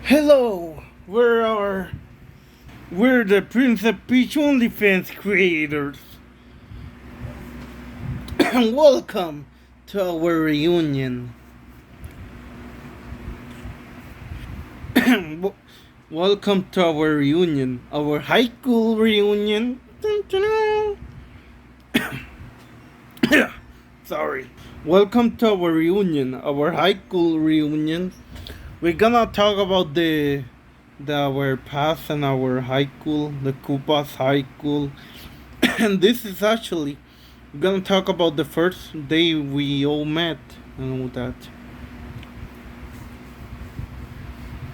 Hello, we're the Prince of Peach OnlyFans creators, and welcome to our reunion. Welcome to our reunion, our high school reunion. Sorry. Welcome to our reunion, our high school reunion. We're gonna talk about our past and our high school, the Koopa's high school, and this is actually we're gonna talk about the first day we all met and all that.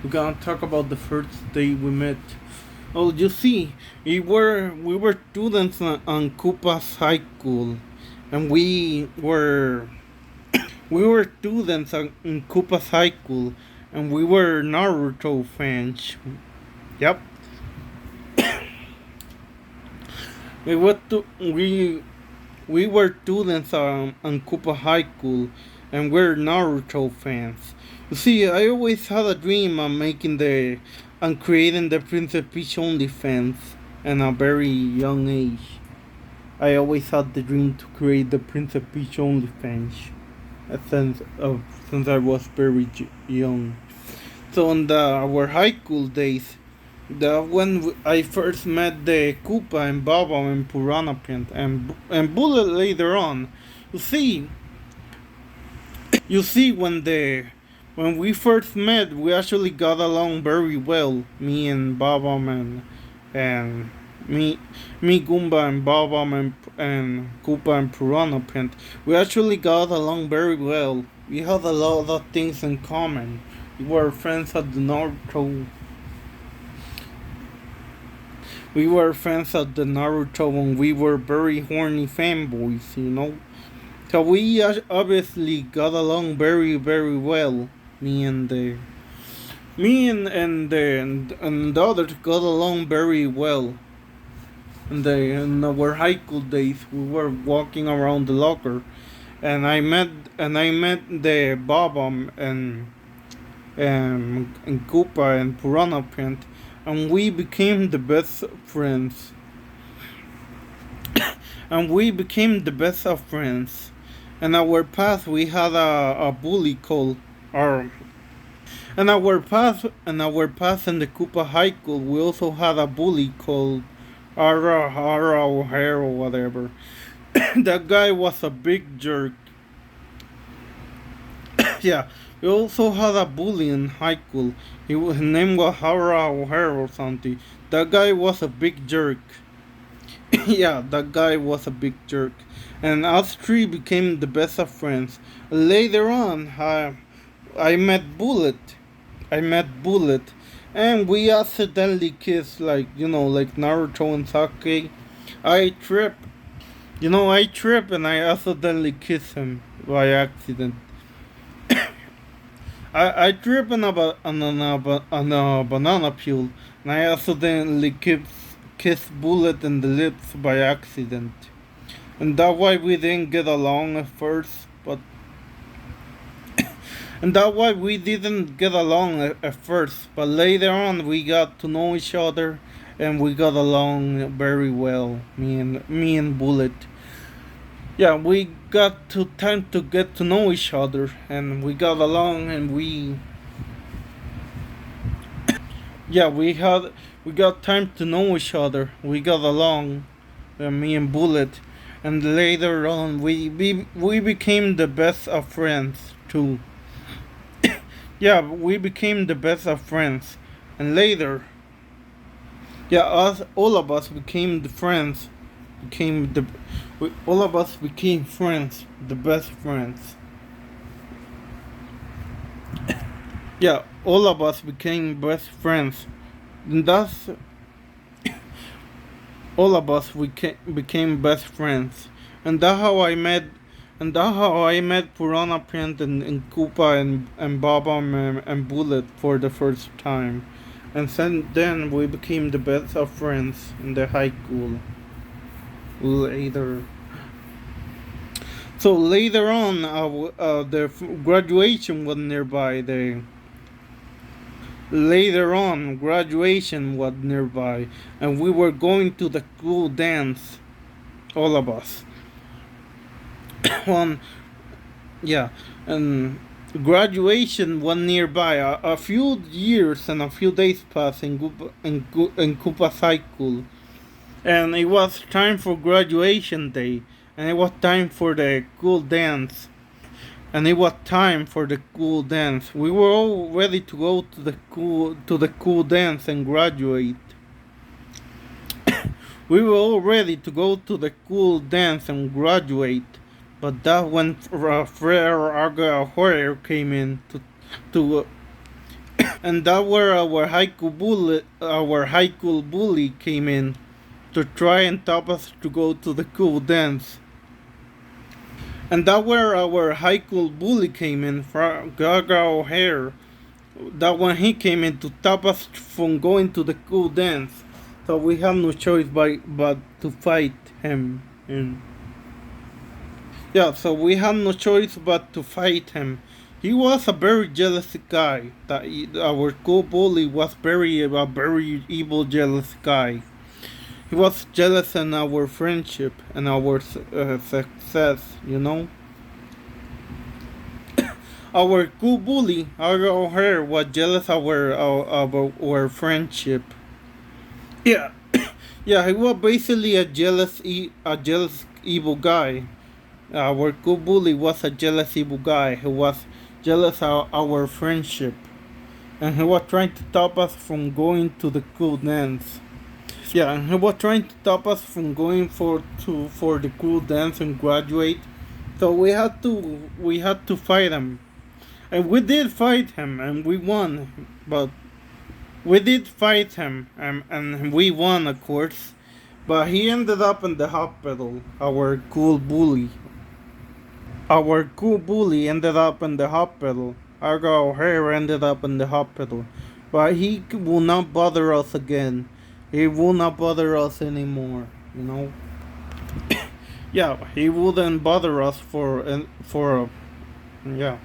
We're gonna talk about the first day we met. Oh, you see, we were students on Koopa's high school, and we were students in Koopa's high school, and we were Naruto fans. Yep. We were to, we were students on Koopa High School, and we're Naruto fans. You see, I always had a dream on creating the Princess Peach OnlyFans at a very young age. I always had the dream to create the Princess Peach OnlyFans since I was very young. So in our high school days, when I first met the Koopa and Baba and Piranha Plant and Bullet later on, you see, when we first met, we actually got along very well. Me and Baba and me Goomba and Baba and Koopa and Piranha Plant. We actually got along very well. We had a lot of things in common. We were friends at the Naruto. We were friends at the Naruto when we were very horny fanboys, you know. So we obviously got along very very well. Me and the others got along very well. In our high school days, we were walking around the locker, and I met the Bob and Koopa and Piranha Plant, and we became the best friends. And we became the best of friends. In our past, we had a bully called our. In our past in the Koopa High School, we also had a bully called Ara O'Hare or whatever. That guy was a big jerk. Yeah, we also had a bully in high school. His name was Hara O'Hare or something. That guy was a big jerk. Yeah, that guy was a big jerk. And us three became the best of friends. Later on, I met Bullet. I met Bullet. And we accidentally kissed, like Naruto and Sasuke. I trip. I trip and I accidentally kiss him by accident. I trip on a banana peel, and I accidentally kiss Bullet in the lips by accident. And that's why we didn't get along at first, but later on we got to know each other, and we got along very well. Me and Bullet. Yeah, we got to time to get to know each other, and we got along, and we got time to know each other. We got along, me and Bullet, and later on we became the best of friends too. Yeah, we became the best of friends, and later, yeah, us all of us became the friends, became the all of us became friends, the best friends. Yeah, all of us became best friends. And that's all of us became best friends. And that's how I met Piranha Plant and Koopa and Baba and Bullet for the first time. And then we became the best of friends in the high school. Later. So later on, the graduation was nearby. Later on, graduation was nearby, and we were going to the school dance, all of us. One, yeah, and graduation was nearby. A few years and a few days passed in Kupa Cycle, and it was time for graduation day, and it was time for the cool dance. And it was time for the cool dance. We were all ready to go to the cool dance and graduate. We were all ready to go to the cool dance and graduate, but that when Frere Aga Hoyer came in to and that where our high school bully came in to try and stop us to go to the cool dance. And that where our high school bully came in, Gaga O'Hare. That when he came in to stop us from going to the cool dance. So we have no choice but to fight him. And yeah, so we had no choice but to fight him. He was a very jealous guy. Our school bully was a very evil, jealous guy. He was jealous in our friendship and our success, you know. Our cool bully, our O'Hare, was jealous of our friendship. Yeah, yeah, he was basically a jealous evil guy. Our cool bully was a jealous evil guy who was jealous of our friendship, and he was trying to stop us from going to the cool dance. Yeah, and he was trying to stop us from going for the cool dance and graduate. So we had to fight him, and we did fight him, and we won. But we did fight him, and we won, of course. But he ended up in the hospital. Our cool bully. Our cool bully ended up in the hospital. Our O'Hare ended up in the hospital. But he will not bother us again. He will not bother us anymore, you know. Yeah, he wouldn't bother us yeah.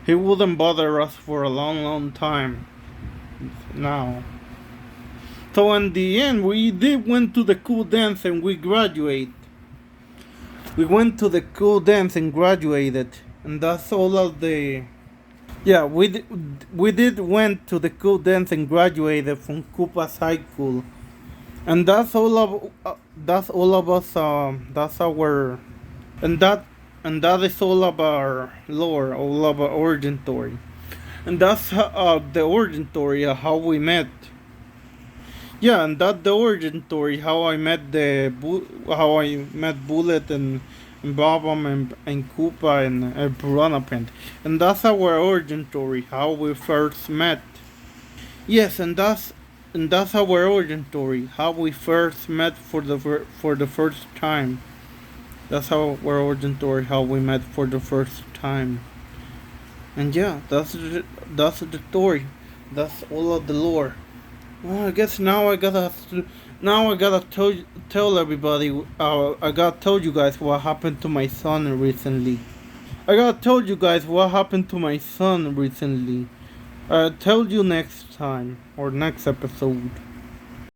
He wouldn't bother us for a long, long time now. So in the end, we did went to the cool dance and we graduate. We went to the cool dance and graduated, and that's all of the. Yeah, we did went to the cool dance and graduated from Koopa's High School, and that's all of us. That's our and that is all of our lore, all of our origin story, and that's the origin story of how we met. Yeah, and that's the origin story how how I met Bullet and Bob and Koopa and Piranha Plant, and that's our origin story how we first met. Yes, and that's our origin story how we first met for the first time. That's our origin story how we met for the first time. And yeah, that's the story. That's all of the lore. Well, I guess now I gotta tell everybody. I gotta tell you guys what happened to my son recently. I gotta tell you guys what happened to my son recently. I'll tell you next time or next episode.